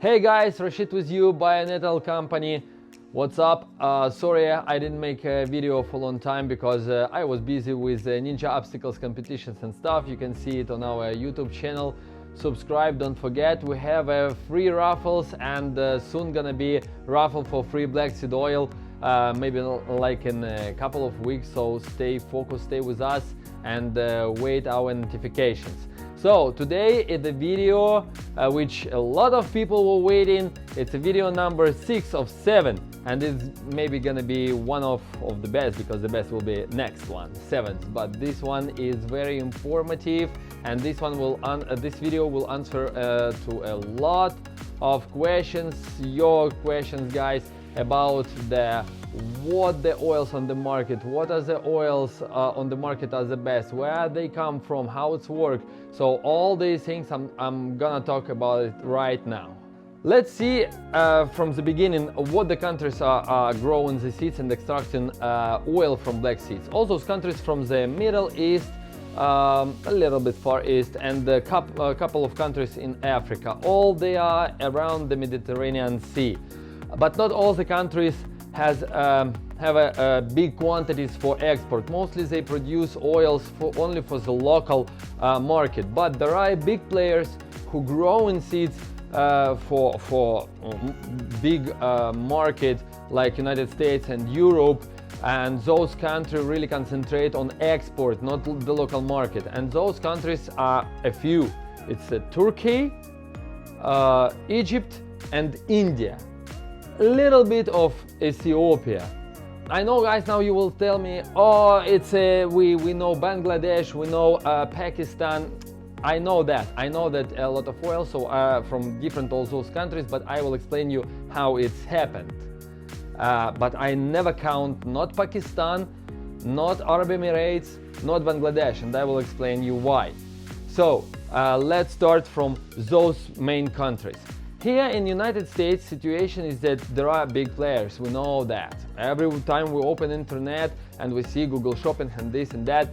Hey guys, Rashid with you, BioNatal company. What's up? Sorry I didn't make a video for a long time because I was busy with ninja obstacles competitions and stuff. You can see it on our YouTube channel. Subscribe, don't forget. We have free raffles and soon gonna be raffle for free black seed oil, maybe like in a couple of weeks. So stay focused, stay with us and wait our notifications. So today is the video which a lot of people were waiting. It's a video number 6 of 7 and it's maybe gonna be one of the best, because the best will be next one, 7th. But this one is very informative and this one will this video will answer to a lot of questions, your questions guys, about what the oils on the market, what are the oils on the market are the best, where they come from, how it's work. So all these things I'm gonna talk about it right now. Let's see from the beginning what the countries are growing the seeds and extracting oil from black seeds. All those countries from the Middle East, a little bit Far East, and a couple of countries in Africa. All they are around the Mediterranean Sea. But not all the countries have big quantities for export. Mostly they produce oils only for the local market. But there are big players who grow in seeds for big market like United States and Europe. And those countries really concentrate on export, not the local market. And those countries are a few. It's Turkey, Egypt, and India. A little bit of Ethiopia. I know guys, now you will tell me, oh, it's we know Bangladesh, we know Pakistan. I know that a lot of oil, so from different all those countries, but I will explain you how it's happened. But I never count not Pakistan, not Arab Emirates, not Bangladesh, and I will explain you why. So let's start from those main countries. Here in United States, situation is that there are big players. We know that. Every time we open internet and we see Google Shopping and this and that,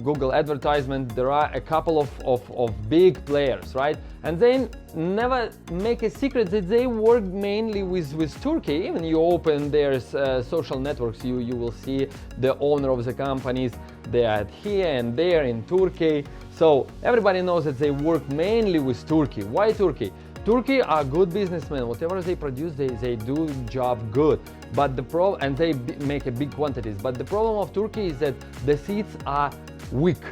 Google advertisement, there are a couple of big players, right? And they never make a secret that they work mainly with Turkey. Even you open their social networks, you will see the owner of the companies. They are here and there in Turkey. So everybody knows that they work mainly with Turkey. Why Turkey? Turkey are good businessmen. Whatever they produce, they do job good. But the problem, and they make a big quantities. But the problem of Turkey is that the seeds are weak,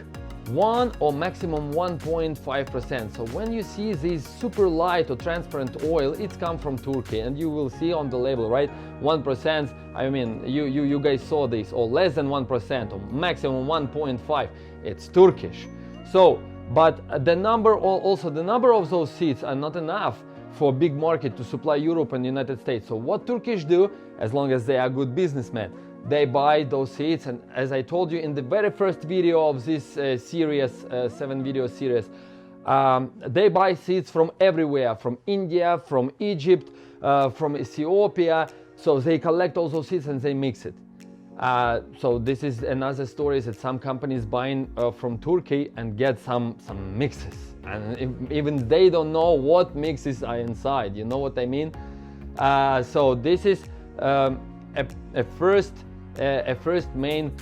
1 or maximum 1.5%. So when you see this super light or transparent oil, it's come from Turkey, and you will see on the label, right? 1%. I mean, you guys saw this, or less than 1%, or maximum 1.5. It's Turkish. So. But the number of those seeds are not enough for big market to supply Europe and United States. So what Turkish do, as long as they are good businessmen, they buy those seeds. And as I told you in the very first video of this series, 7-video series, they buy seeds from everywhere, from India, from Egypt, from Ethiopia. So they collect all those seeds and they mix it. So this is another story, that some companies buying from Turkey and get some mixes, and even they don't know what mixes are inside. You know what I mean? So this is a first main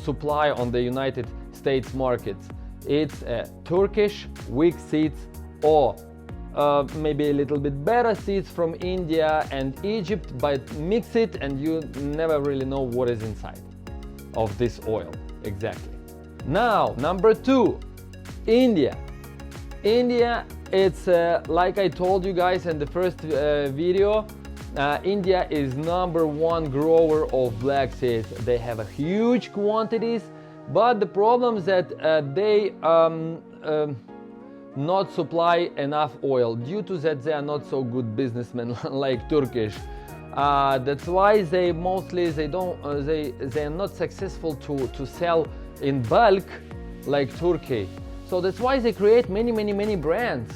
supply on the United States markets. It's Turkish weak seeds, or maybe a little bit better seeds from India and Egypt, but mix it and you never really know what is inside of this oil exactly. Now, number 2, India. India, it's like I told you guys in the first video, India is number 1 grower of black seeds. They have a huge quantities, but the problem is that they not supply enough oil. Due to that, they are not so good businessmen like Turkish. That's why they mostly they are not successful to sell in bulk like Turkey. So that's why they create many brands,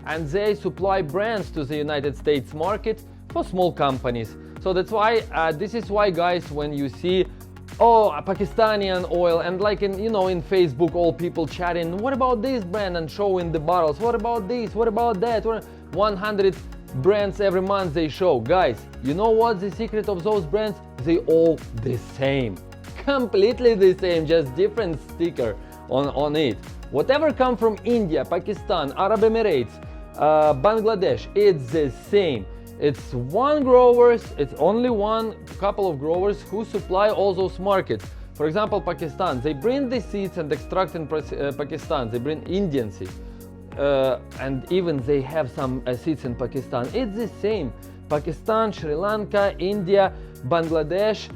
and they supply brands to the United States market for small companies. So that's why this is why guys, when you see a Pakistani oil, and like in in Facebook, all people chatting, what about this brand, and showing the bottles, what about this, what about that, 100 brands every month they show. Guys, you know what the secret of those brands? They all the same, completely the same, just different sticker on it. Whatever come from India, Pakistan, Arab Emirates, Bangladesh, it's the same. It's one growers, it's only one couple of growers who supply all those markets. For example, Pakistan, they bring the seeds and extract in Pakistan, they bring Indian seeds. And even they have some seeds in Pakistan. It's the same. Pakistan, Sri Lanka, India, Bangladesh.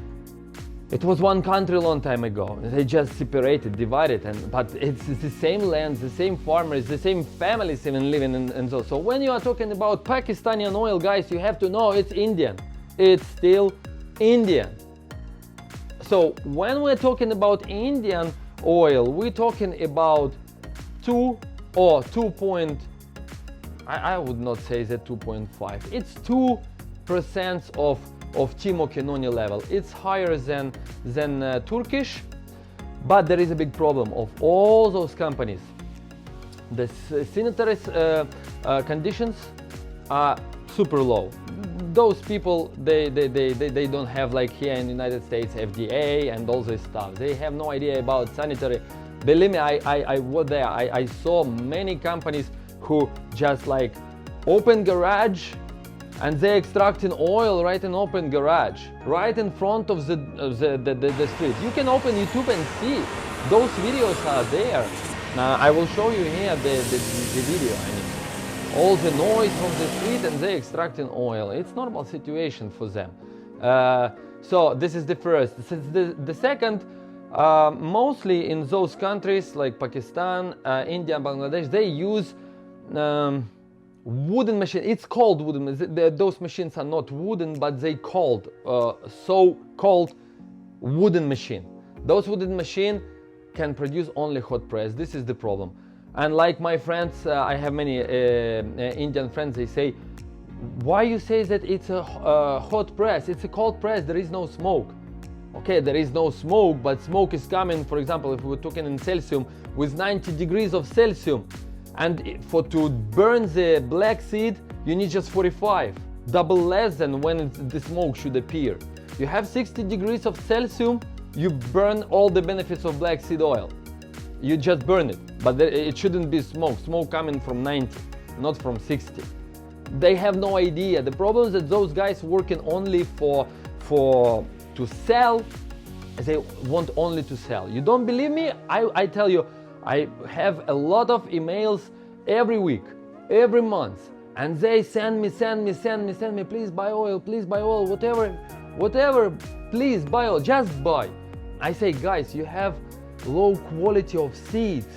It was one country a long time ago. They just separated, divided, but it's the same land, the same farmers, the same families even living in so. So when you are talking about Pakistani oil, guys, you have to know it's Indian. It's still Indian. So when we're talking about Indian oil, we're talking about 2 or 2 point, I would not say that 2.5. It's 2% of thymoquinone level. It's higher than Turkish, but there is a big problem of all those companies. The sanitary conditions are super low. Those people, they don't have, like here in the United States, FDA and all this stuff. They have no idea about sanitary. Believe me, I was there. I saw many companies who just like open garage and they extracting oil right in open garage, right in front of the street. You can open YouTube and see. Those videos are there. Now I will show you here the video. I mean, all the noise from the street and they extracting oil. It's normal situation for them. So this is the first. The second, mostly in those countries like Pakistan, India, Bangladesh, they use wooden machine. It's called wooden. Those machines are not wooden, but they called so-called wooden machine. Those wooden machine can produce only hot press. This is the problem. And like my friends, I have many Indian friends. They say, "Why you say that it's a hot press? It's a cold press. There is no smoke." Okay, there is no smoke, but smoke is coming. For example, if we're talking in Celsius, with 90 degrees of Celsius. And to burn the black seed, you need just 45, double less than when the smoke should appear. You have 60 degrees of Celsius, you burn all the benefits of black seed oil. You just burn it, but it shouldn't be smoke. Smoke coming from 90, not from 60. They have no idea. The problem is that those guys working only to sell, they want only to sell. You don't believe me? I tell you, I have a lot of emails every week, every month, and they send me, please buy oil, whatever, please buy oil, just buy. I say, guys, you have low quality of seeds,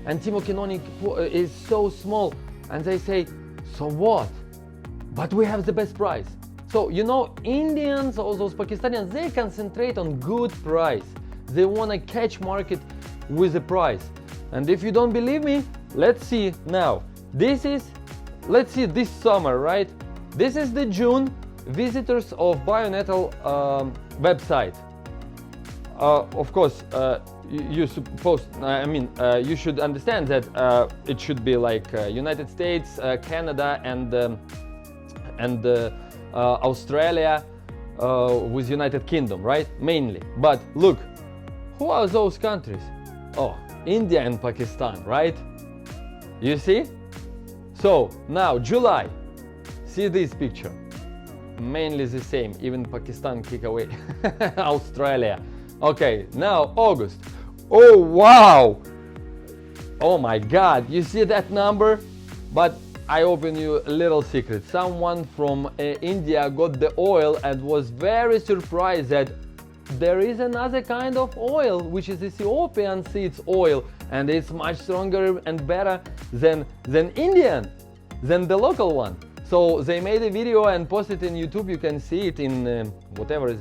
and thymoquinone is so small, and they say, so what? But we have the best price. So, you know, Indians, all those Pakistanis, they concentrate on good price. They want to catch market with the price. And if you don't believe me, let's see now. Let's see this summer, right? This is the June visitors of BioNatal website. Of course, you should understand that it should be like United States, Canada, and Australia with United Kingdom, right? Mainly. But look, who are those countries? Oh, India and Pakistan, right? You see? So now July, see this picture, mainly the same, even Pakistan kick away Australia. Okay, now August. Oh wow, oh my god, you see that number? But I open you a little secret. Someone from India got the oil and was very surprised that there is another kind of oil, which is Ethiopian seeds oil, and it's much stronger and better than Indian, than the local one. So they made a video and posted in YouTube. You can see it in whatever is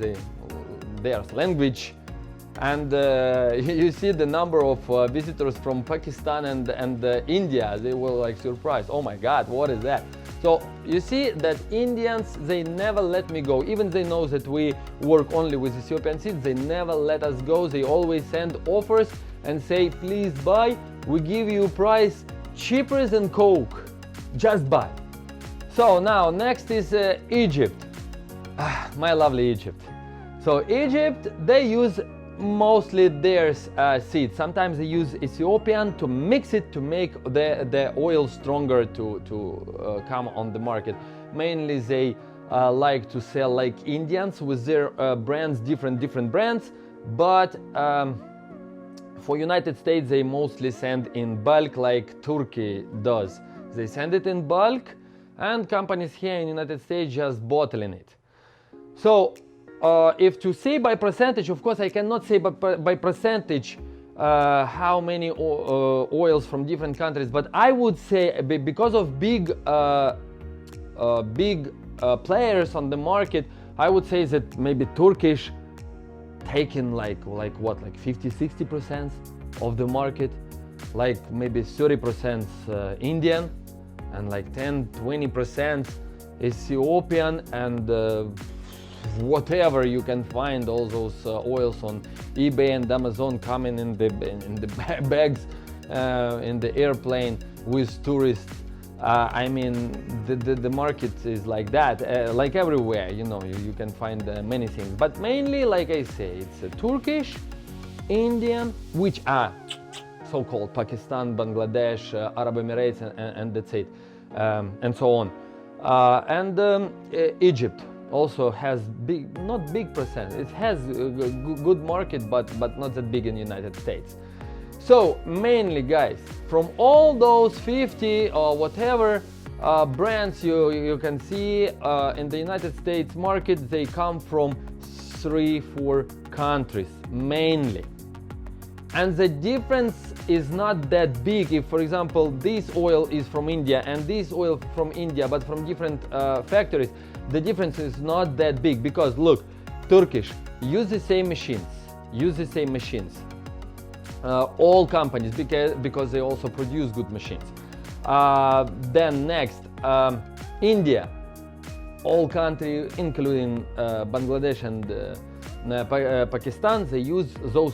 their language, and you see the number of visitors from Pakistan and India. They were like surprised. Oh my God, what is that? So you see that Indians, they never let me go. Even they know that we work only with Ethiopian seeds, they never let us go. They always send offers and say, please buy. We give you a price cheaper than Coke. Just buy. So now next is Egypt. My lovely Egypt. So Egypt, they use mostly their seeds. Sometimes they use Ethiopian to mix it to make the oil stronger to come on the market. Mainly they like to sell like Indians with their brands, different brands, but for United States they mostly send in bulk like Turkey does. They send it in bulk and companies here in United States just bottling it. So if to say by percentage, of course I cannot say by percentage how many oils from different countries, but I would say because of big players on the market, I would say that maybe Turkish taking like 50-60% of the market, like maybe 30% Indian, and like 10-20% Ethiopian, and whatever you can find, all those oils on eBay and Amazon coming in the bags in the airplane with tourists. I mean, the market is like that, like everywhere, you know, you can find many things. But mainly, like I say, it's Turkish, Indian, which are so-called Pakistan, Bangladesh, Arab Emirates, and that's it, and so on. Egypt also has not big percent. It has a good market, but not that big in the United States. So mainly, guys, from all those 50 or whatever brands you can see in the United States market, they come from 3-4 countries mainly. And the difference is not that big. If, for example, this oil is from India and this oil from India, but from different factories, the difference is not that big, because look, Turkish use the same machines, all companies, because they also produce good machines. Then next, India, all countries including Bangladesh and Pakistan, they use those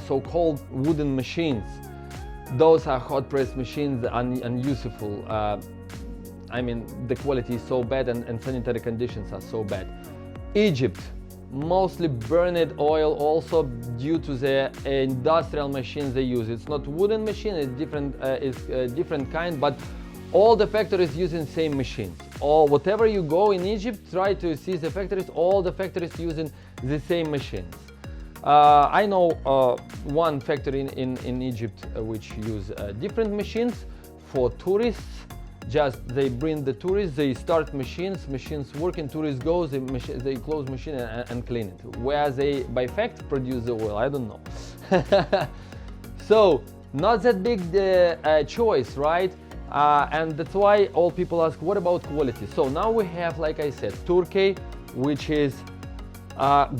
so-called wooden machines. Those are hot press machines, unuseful. I mean, the quality is so bad and sanitary conditions are so bad. Egypt, mostly burned oil, also due to the industrial machines they use. It's not wooden machine, it's different kind, but all the factories using same machines. All whatever you go in Egypt, try to see the factories, all the factories using the same machines. I know one factory in Egypt which use different machines for tourists. Just they bring the tourists, they start machines working, tourists go, they close machine and clean it. Where they by fact produce the oil, I don't know. So not that big choice, right? And that's why all people ask, what about quality? So now we have, like I said, Turkey, which is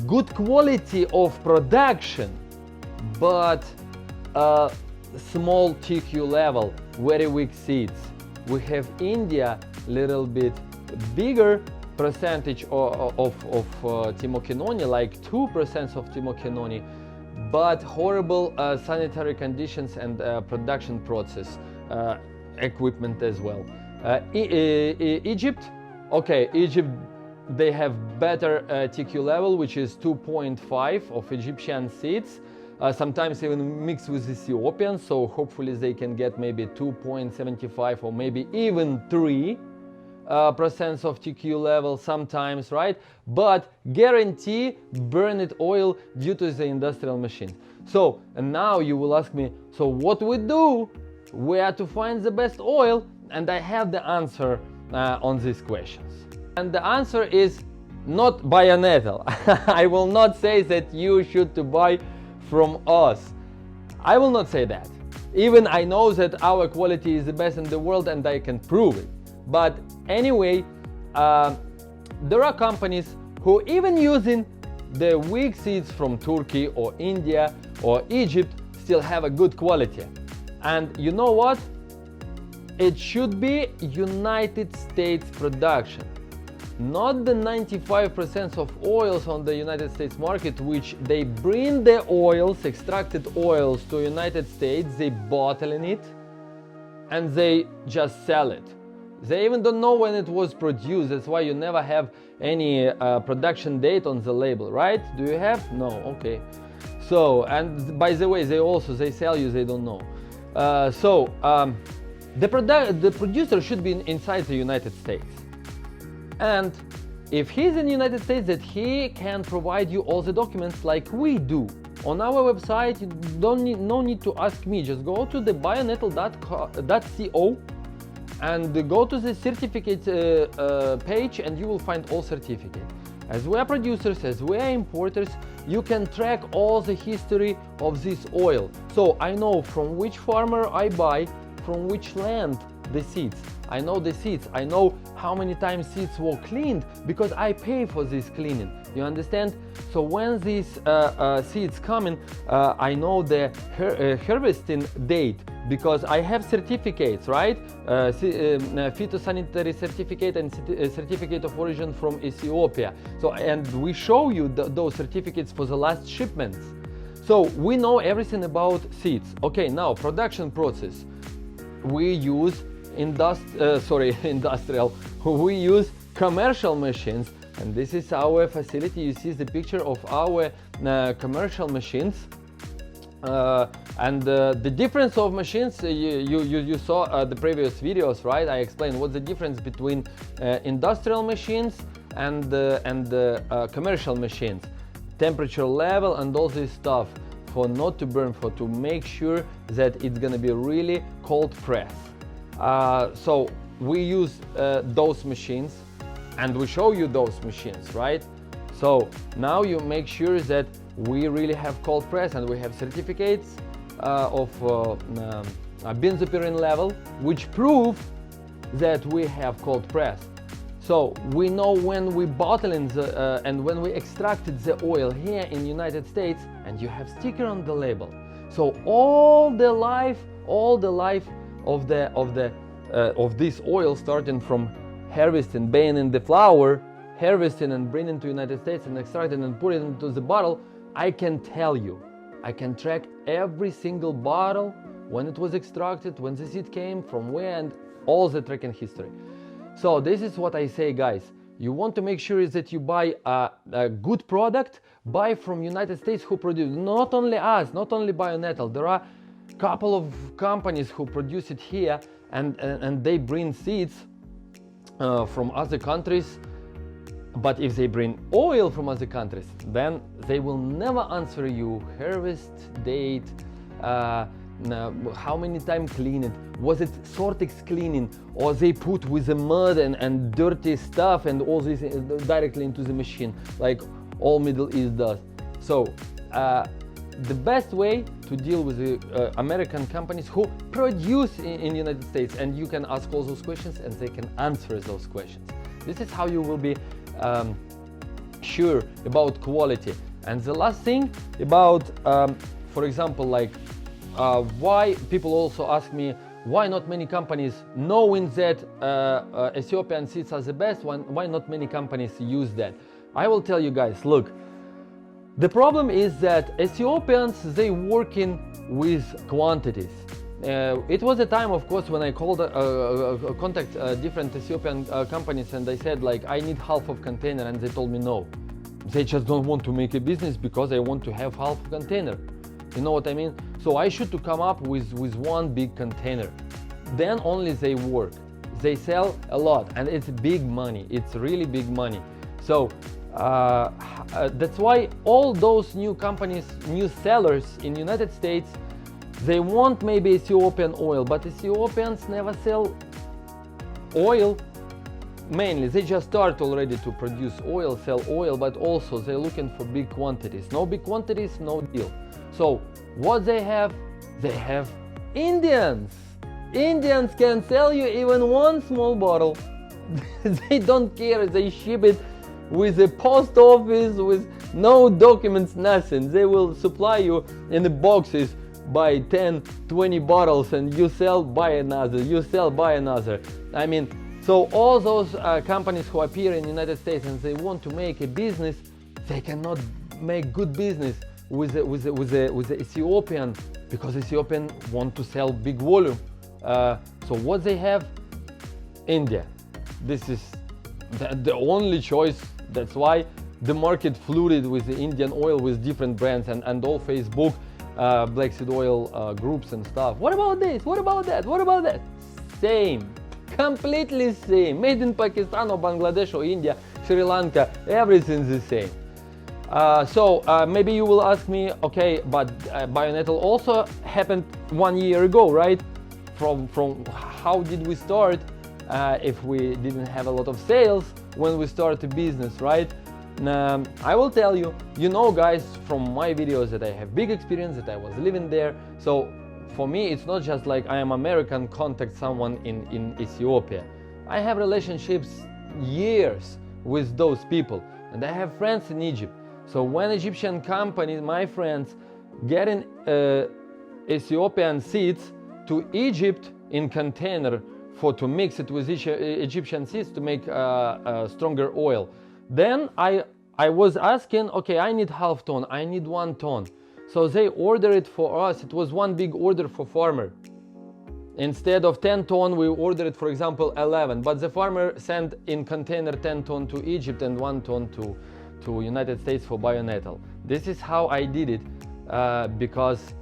good quality of production, but small TQ level, very weak seeds. We have India, little bit bigger percentage of Timokinoni, like 2% of Timokinoni, but horrible sanitary conditions and production process, equipment as well. Egypt, okay, Egypt, they have better TQ level, which is 2.5 of Egyptian seeds. Sometimes even mixed with Ethiopian, so hopefully they can get maybe 2.75 or maybe even 3% of TQ level sometimes, right? But guarantee burned oil due to the industrial machine. So, and now you will ask me, so what we do? Where to find the best oil? And I have the answer on these questions. And the answer is not BioNatal. I will not say that you should to buy from us. I will not say that. Even I know that our quality is the best in the world and I can prove it. But anyway, there are companies who even using the weak seeds from Turkey or India or Egypt still have a good quality. And you know what? It should be United States production. Not the 95% of oils on the United States market, which they bring the oils, extracted oils, to United States, they bottle in it and they just sell it. They even don't know when it was produced. That's why you never have any production date on the label, right? Do you have? No. Okay. So, and by the way, they sell you, they don't know. The producer should be inside the United States. And if he's in the United States, that he can provide you all the documents like we do. On our website, you no need to ask me. Just go to the bionatal.co and go to the certificate page, and you will find all certificates. As we are producers, as we are importers, you can track all the history of this oil. So I know from which farmer I buy, from which land the seeds. I know the seeds. I know how many times seeds were cleaned because I pay for this cleaning. You understand? So when these seeds come in, I know the harvesting date because I have certificates, right? Phytosanitary certificate and certificate of origin from Ethiopia. So, and we show you those certificates for the last shipments. So we know everything about seeds. Okay, now production process. We use industrial. We use commercial machines, and this is our facility. You see the picture of our commercial machines. And the difference of machines, you saw the previous videos, right? I explained what's the difference between industrial machines and commercial machines. Temperature level and all this stuff for not to burn, for to make sure that it's gonna be really cold press. So we use those machines, and we show you those machines, right? So now you make sure that we really have cold press, and we have certificates of benzopirin level, which prove that we have cold press. So we know when we bottling and when we extracted the oil here in the United States, and you have sticker on the label. So all the life of this oil, starting from harvesting, baning the flower, harvesting and bringing to United States and extracting and putting it into the bottle, I can tell you, I can track every single bottle, when it was extracted, when the seed came, from where, and all the tracking history. So this is what I say, guys. You want to make sure is that you buy a good product, buy from United States who produce, not only us, not only BioNatal. There are a couple of companies who produce it here, and they bring seeds from other countries. But if they bring oil from other countries, then they will never answer you harvest date, how many times clean it, was it Sortex cleaning, or they put with the mud and dirty stuff and all this directly into the machine, like all Middle East does. So the best way to deal with the American companies who produce in the United States, and you can ask all those questions and they can answer those questions. This is how you will be sure about quality. And the last thing about, for example, like why people also ask me, why not many companies, knowing that Ethiopian seeds are the best, why not many companies use that? I will tell you guys, look, the problem is that Ethiopians, they working with quantities. It was a time, of course, when I called contact different Ethiopian companies, and I said, like, I need half of container, and they told me no. They just don't want to make a business because they want to have half a container. You know what I mean? So I should to come up with one big container. Then only they work. They sell a lot, and it's big money. It's really big money. So that's why all those new companies, new sellers in the United States, they want maybe Ethiopian oil, but Ethiopians never sell oil. Mainly, they just start already to produce oil, sell oil, but also they're looking for big quantities. No big quantities, no deal. So what they have Indians. Indians can sell you even one small bottle. They don't care. They ship it with the post office, with no documents, nothing. They will supply you in the boxes, buy 10, 20 bottles, and you sell, buy another, you sell, buy another. I mean, so all those companies who appear in the United States and they want to make a business, they cannot make good business with the Ethiopian, because Ethiopian want to sell big volume. So what they have, India. This is the only choice. That's why the market flooded with the Indian oil with different brands and all Facebook black seed oil groups and stuff. What about this? What about that? What about that? Same, completely same. Made in Pakistan or Bangladesh or India, Sri Lanka, everything's the same. So maybe you will ask me, okay, but BioNatal also happened 1 year ago, right? From how did we start if we didn't have a lot of sales when we started a business, right? I will tell you, you know guys from my videos that I have big experience, that I was living there. So for me it's not just like I am American, contact someone in Ethiopia. I have relationships years with those people, and I have friends in Egypt. So when Egyptian companies, my friends, getting Ethiopian seeds to Egypt in container to mix it with Egyptian seeds to make stronger oil. Then I was asking, okay, I need half ton, I need 1 ton. So they ordered it for us. It was one big order for farmer. Instead of 10 ton, we ordered, for example, 11. But the farmer sent in container 10 ton to Egypt and 1 ton to United States for BioNatal. This is how I did it because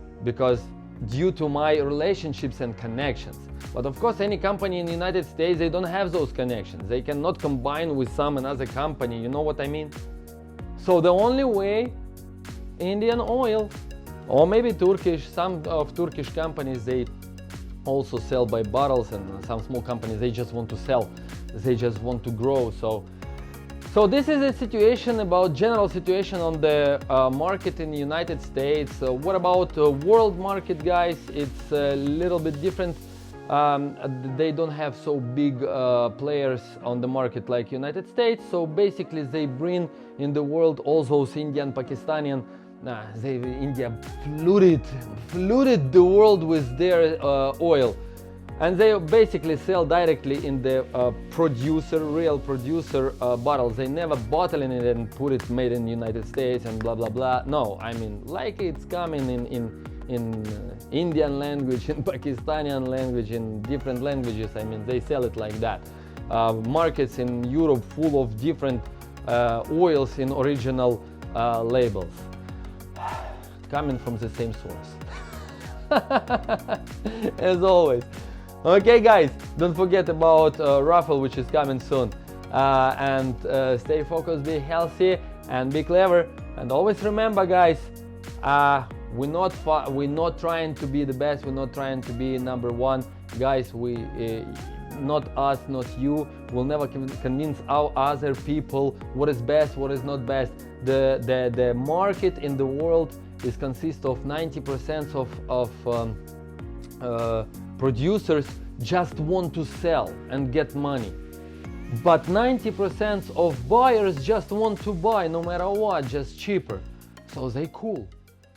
due to my relationships and connections. But of course, any company in the United States, they don't have those connections. They cannot combine with some another company, you know what I mean? So the only way, Indian oil, or maybe Turkish, some of Turkish companies, they also sell by bottles, and some small companies, they just want to sell, they just want to grow. So this is a situation about general situation on the market in the United States. What about world market, guys? It's a little bit different. They don't have so big players on the market like United States. So basically they bring in the world all those Indian, Pakistani, India flooded the world with their oil. And they basically sell directly in the real producer bottles. They never bottle in it and put it made in the United States and blah blah blah. No, I mean like it's coming in Indian language, in Pakistani language, in different languages. I mean they sell it like that. Markets in Europe full of different oils in original labels, coming from the same source. As always. Okay guys, don't forget about raffle which is coming soon, and stay focused, be healthy and be clever, and always remember guys, we're not trying to be the best, we're not trying to be #1 guys. Not us, not you, will never convince our other people what is best, what is not best. The market in the world is consists of 90% of producers just want to sell and get money, but 90% of buyers just want to buy no matter what, just cheaper. So they cool,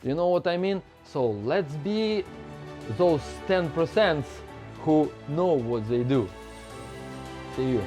you know what I mean? So let's be those 10% who know what they do. See you.